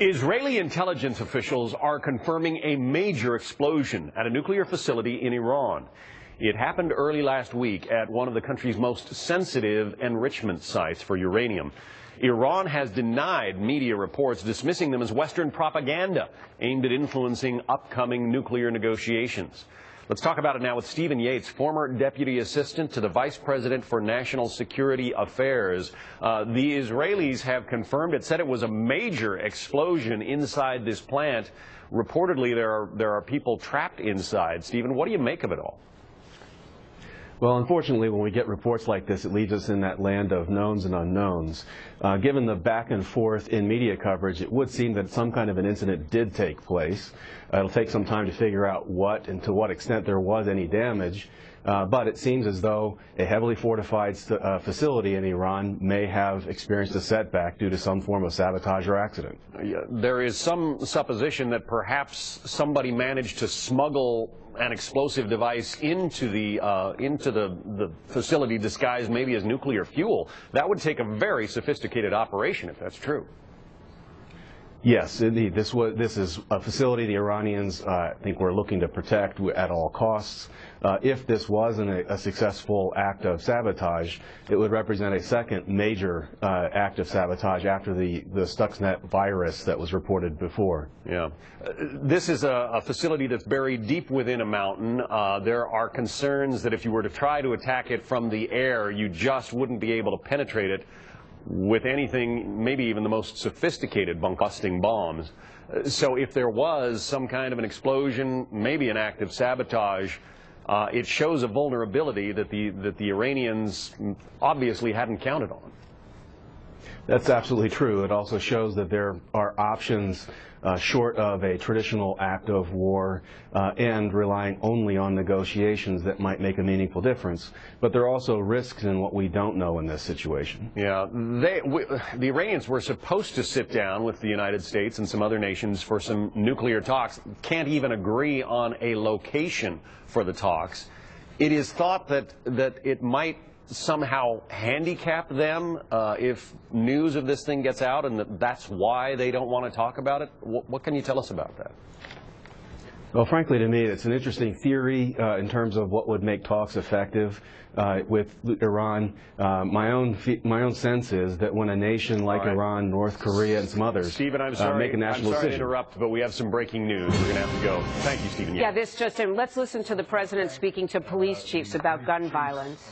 Israeli intelligence officials are confirming a major explosion at a nuclear facility in Iran. It happened early last week at one of the country's most sensitive enrichment sites for uranium. Iran has denied media reports, dismissing them as Western propaganda aimed at influencing upcoming nuclear negotiations. Let's talk about it now with Stephen Yates, former Deputy Assistant to the Vice President for National Security Affairs. The Israelis have confirmed it, said it was a major explosion inside this plant. Reportedly, there are people trapped inside. Stephen, what do you make of it all? Well, unfortunately, when we get reports like this, it leaves us in that land of knowns and unknowns. Given the back and forth in media coverage, it would seem that some kind of an incident did take place. It'll take some time to figure out what and to what extent there was any damage. But it seems as though a heavily fortified facility in Iran may have experienced a setback due to some form of sabotage or accident. There is some supposition that perhaps somebody managed to smuggle an explosive device into the facility disguised maybe as nuclear fuel. That would take a very sophisticated operation if that's true. Yes, indeed. This is a facility the Iranians, I think, were looking to protect at all costs. If this wasn't a successful act of sabotage, it would represent a second major act of sabotage after the Stuxnet virus that was reported before. Yeah. This is a facility that's buried deep within a mountain. There are concerns that if you were to try to attack it from the air, you just wouldn't be able to penetrate it with anything, maybe even the most sophisticated busting bombs. So if there was some kind of an explosion, maybe an act of sabotage, it shows a vulnerability that the Iranians obviously hadn't counted on. That's absolutely true. It also shows that there are options short of a traditional act of war and relying only on negotiations that might make a meaningful difference. But there are also risks in what we don't know in this situation. Yeah, the Iranians were supposed to sit down with the United States and some other nations for some nuclear talks. Can't even agree on a location for the talks. It is thought that it might somehow handicap them if news of this thing gets out, and that's why they don't want to talk about it. What can you tell us about that? Well, frankly, to me, it's an interesting theory in terms of what would make talks effective with Iran. My own sense is that when a nation like Iran, North Korea, and some others Stephen, I'm sorry, make a national decision. To interrupt, but we have some breaking news. We're going to have to go. Thank you, Stephen. Yeah, this just in. Let's listen to the president speaking to police chiefs about gun violence.